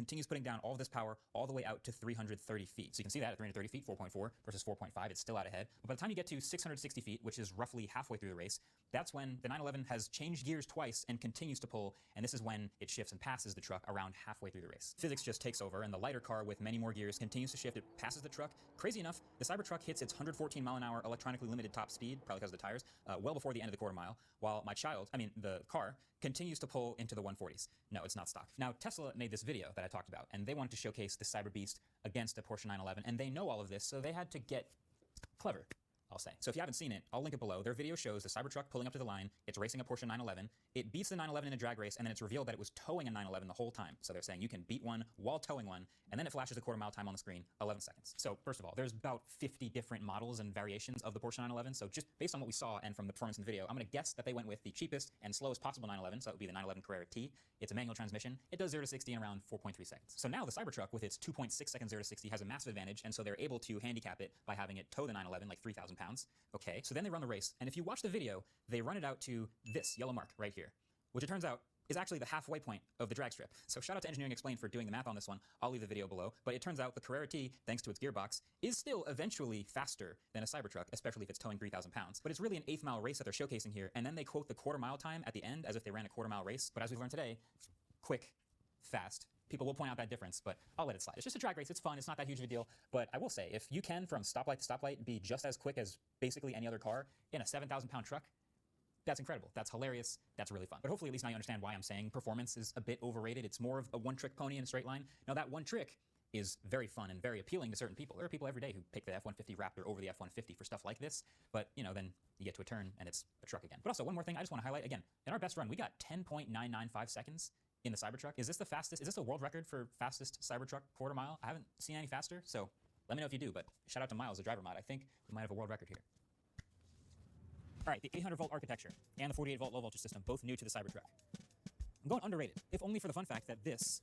continues putting down all of this power all the way out to 330 feet. So you can see that at 330 feet, 4.4 versus 4.5, it's still out ahead. But by the time you get to 660 feet, which is roughly halfway through the race, that's when the 911 has changed gears twice and continues to pull, and this is when it shifts and passes the truck around halfway through the race. Physics just takes over, and the lighter car with many more gears continues to shift. It passes the truck. Crazy enough, the Cybertruck hits its 114 mile an hour electronically limited top speed, probably because of the tires, well before the end of the quarter mile, while the car continues to pull into the 140s. No, it's not stock. Now, Tesla made this video that I talked about, and they wanted to showcase the Cyber Beast against a Porsche 911, and they know all of this, so they had to get clever, I'll say. So if you haven't seen it, I'll link it below. Their video shows the Cybertruck pulling up to the line. It's racing a Porsche 911. It beats the 911 in a drag race, and then it's revealed that it was towing a 911 the whole time. So they're saying you can beat one while towing one, and then it flashes a quarter mile time on the screen, 11 seconds. So first of all, there's about 50 different models and variations of the Porsche 911. So just based on what we saw and from the performance in the video, I'm going to guess that they went with the cheapest and slowest possible 911. So it would be the 911 Carrera T. It's a manual transmission. It does 0 to 60 in around 4.3 seconds. So now the Cybertruck with its 2.6 seconds 0 to 60 has a massive advantage, and so they're able to handicap it by having it tow the 911 like 3,000 pounds. Okay. So then they run the race, and if you watch the video, they run it out to this yellow mark right here, which it turns out is actually the halfway point of the drag strip. So shout out to Engineering Explained for doing the math on this one. I'll leave the video below, but it turns out the Carrera T, thanks to its gearbox, is still eventually faster than a Cybertruck, especially if it's towing 3,000 pounds. But it's really an 1/8 mile race that they're showcasing here, and then they quote the quarter mile time at the end as if they ran a quarter mile race. But as we've learned today, quick, fast. People will point out that difference, but I'll let it slide. It's just a drag race. It's fun. It's not that huge of a deal. But I will say, if you can, from stoplight to stoplight, be just as quick as basically any other car in a 7,000 pound truck, that's incredible. That's hilarious. That's really fun. But hopefully at least now you understand why I'm saying performance is a bit overrated. It's more of a one-trick pony in a straight line. Now that one trick is very fun and very appealing to certain people. There are people every day who pick the F-150 Raptor over the F-150 for stuff like this, but then you get to a turn and it's a truck again. But also one more thing I just want to highlight, again, in our best run, we got 10.995 seconds in the Cybertruck. Is this the fastest? Is this a world record for fastest Cybertruck quarter mile? I haven't seen any faster, so let me know if you do, but shout out to Miles, the driver mod. I think we might have a world record here. All right, the 800 volt architecture and the 48 volt low voltage system, both new to the Cybertruck. I'm going underrated, if only for the fun fact that this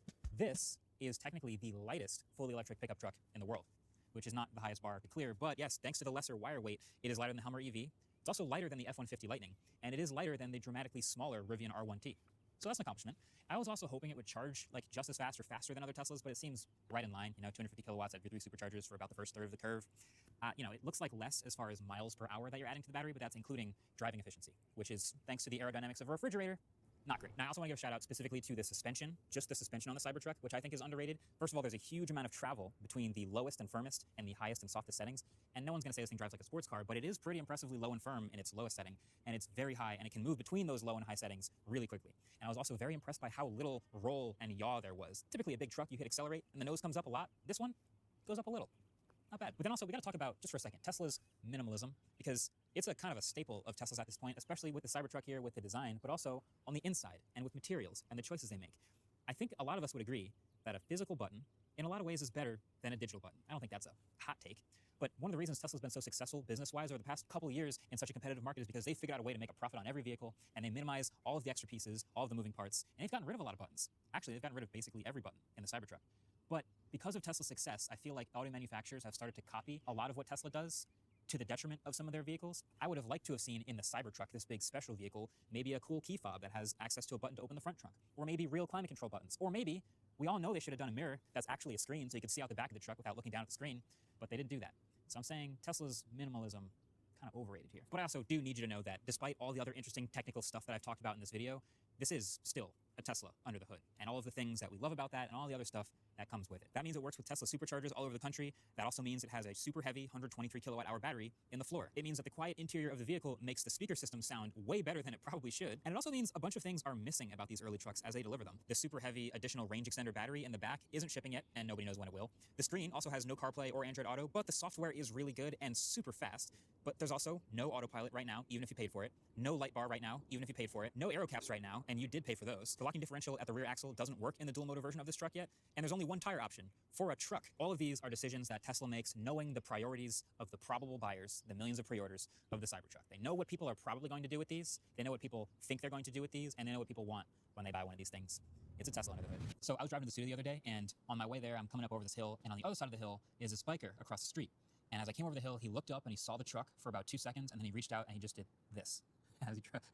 is technically the lightest fully electric pickup truck in the world, which is not the highest bar to clear, but yes, thanks to the lesser wire weight, it is lighter than the Hummer EV. It's also lighter than the F-150 Lightning, and it is lighter than the dramatically smaller Rivian R1T. So that's an accomplishment. I was also hoping it would charge like just as fast or faster than other Teslas, but it seems right in line, 250 kilowatts at V3 superchargers for about the first third of the curve. It looks like less as far as miles per hour that you're adding to the battery, but that's including driving efficiency, which is, thanks to the aerodynamics of a refrigerator, not great. Now, I also want to give a shout out specifically to the suspension, just the suspension on the Cybertruck, which I think is underrated. First of all, there's a huge amount of travel between the lowest and firmest and the highest and softest settings. And no one's going to say this thing drives like a sports car, but it is pretty impressively low and firm in its lowest setting. And it's very high, and it can move between those low and high settings really quickly. And I was also very impressed by how little roll and yaw there was. Typically, a big truck, you hit accelerate, and the nose comes up a lot. This one goes up a little. Not bad. But then also, we got to talk about, just for a second, Tesla's minimalism, because it's a kind of a staple of Teslas at this point, especially with the Cybertruck here, with the design, but also on the inside and with materials and the choices they make. I think a lot of us would agree that a physical button, in a lot of ways, is better than a digital button. I don't think that's a hot take, but one of the reasons Tesla's been so successful business-wise over the past couple of years in such a competitive market is because they figured out a way to make a profit on every vehicle, and they minimize all of the extra pieces, all of the moving parts, and they've gotten rid of a lot of buttons. Actually, they've gotten rid of basically every button in the Cybertruck. But because of Tesla's success, I feel like auto manufacturers have started to copy a lot of what Tesla does to the detriment of some of their vehicles. I would have liked to have seen in the Cybertruck, this big special vehicle, maybe a cool key fob that has access to a button to open the front trunk, or maybe real climate control buttons, or maybe we all know they should have done a mirror that's actually a screen so you could see out the back of the truck without looking down at the screen, but they didn't do that. So I'm saying Tesla's minimalism kind of overrated here. But I also do need you to know that despite all the other interesting technical stuff that I've talked about in this video, this is still a Tesla under the hood, and all of the things that we love about that and all the other stuff that comes with it. That means it works with Tesla superchargers all over the country. That also means it has a super heavy 123 kilowatt hour battery in the floor. It means that the quiet interior of the vehicle makes the speaker system sound way better than it probably should. And it also means a bunch of things are missing about these early trucks as they deliver them. The super heavy additional range extender battery in the back isn't shipping yet, and nobody knows when it will. The screen also has no CarPlay or Android Auto, but the software is really good and super fast. But there's also no autopilot right now, even if you paid for it. No light bar right now, even if you paid for it. No aero caps right now, and you did pay for those. The locking differential at the rear axle doesn't work in the dual motor version of this truck yet, and there's only one tire option for a truck. All of these are decisions that Tesla makes knowing the priorities of the probable buyers, the millions of pre-orders of the Cybertruck. They know what people are probably going to do with these, they know what people think they're going to do with these, and they know what people want when they buy one of these things. It's a Tesla under the hood. So I was driving to the studio the other day, and on my way there, I'm coming up over this hill, and on the other side of the hill is this biker across the street. And as I came over the hill, he looked up and he saw the truck for about 2 seconds, and then he reached out and he just did this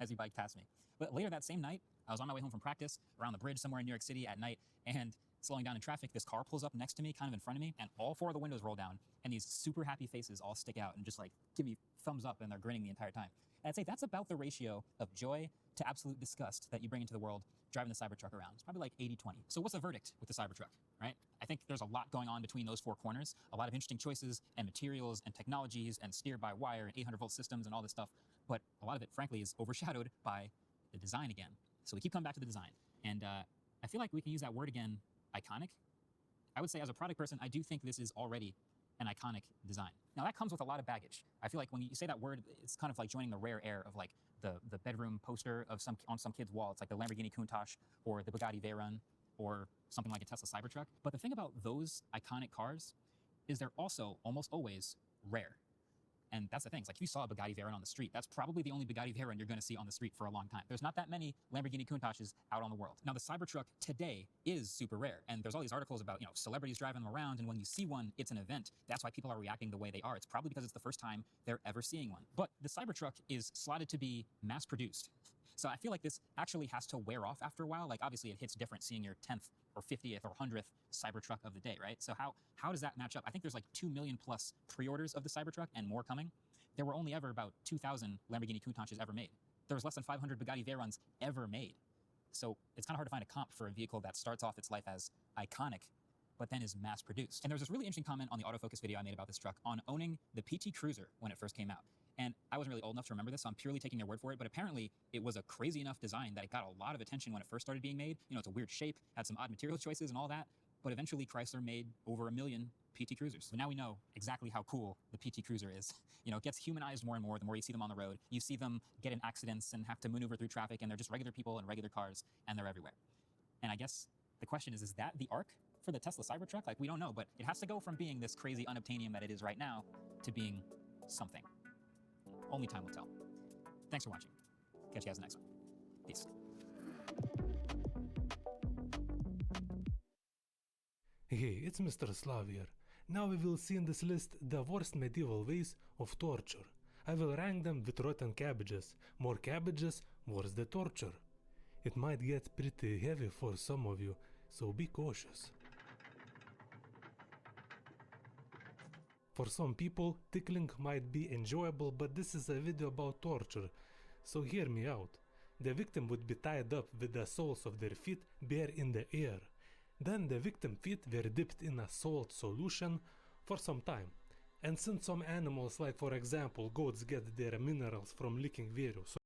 as he biked past me. But later that same night, I was on my way home from practice around the bridge somewhere in New York City at night, and slowing down in traffic, this car pulls up next to me, kind of in front of me, and all 4 of the windows roll down, and these super happy faces all stick out and just like give me thumbs up, and they're grinning the entire time. And I'd say that's about the ratio of joy to absolute disgust that you bring into the world driving the Cybertruck around. It's probably like 80-20. So what's the verdict with the Cybertruck, right? I think there's a lot going on between those 4 corners, a lot of interesting choices and materials and technologies and steer-by-wire and 800-volt systems and all this stuff, but a lot of it, frankly, is overshadowed by the design again. So we keep coming back to the design. And I feel like we can use that word again, iconic. I would say as a product person, I do think this is already an iconic design. Now that comes with a lot of baggage. I feel like when you say that word, it's kind of like joining the rare air of like the bedroom poster of on some kid's wall. It's like the Lamborghini Countach or the Bugatti Veyron or something like a Tesla Cybertruck. But the thing about those iconic cars is they're also almost always rare. And that's the thing. It's like if you saw a Bugatti Veyron on the street, that's probably the only Bugatti Veyron you're going to see on the street for a long time. There's not that many Lamborghini Countaches out on the world. Now, the Cybertruck today is super rare. And there's all these articles about, celebrities driving them around. And when you see one, it's an event. That's why people are reacting the way they are. It's probably because it's the first time they're ever seeing one. But the Cybertruck is slotted to be mass produced. So I feel like this actually has to wear off after a while. Like obviously it hits different seeing your 10th or 50th or 100th Cybertruck of the day, right? So how does that match up? I think there's like 2 million plus pre-orders of the Cybertruck and more coming. There were only ever about 2,000 Lamborghini Countaches ever made. There was less than 500 Bugatti Veyrons ever made. So it's kind of hard to find a comp for a vehicle that starts off its life as iconic, but then is mass produced. And there was this really interesting comment on the autofocus video I made about this truck on owning the PT Cruiser when it first came out. And I wasn't really old enough to remember this, so I'm purely taking their word for it, but apparently it was a crazy enough design that it got a lot of attention when it first started being made. It's a weird shape, had some odd material choices and all that, but eventually Chrysler made over 1 million PT Cruisers. So now we know exactly how cool the PT Cruiser is. It gets humanized more and more the more you see them on the road. You see them get in accidents and have to maneuver through traffic, and they're just regular people and regular cars, and they're everywhere. And I guess the question is that the arc for the Tesla Cybertruck? Like, we don't know, but it has to go from being this crazy unobtainium that it is right now to being something. Only time will tell. Thanks for watching. Catch you guys in the next one. Peace. Hey, it's Mr. Slav here. Now we will see in this list the worst medieval ways of torture. I will rank them with rotten cabbages. More cabbages, worse the torture. It might get pretty heavy for some of you, so be cautious. For some people, tickling might be enjoyable, but this is a video about torture, so hear me out. The victim would be tied up with the soles of their feet bare in the air. Then the victim's feet were dipped in a salt solution for some time. And since some animals, like for example goats, get their minerals from licking various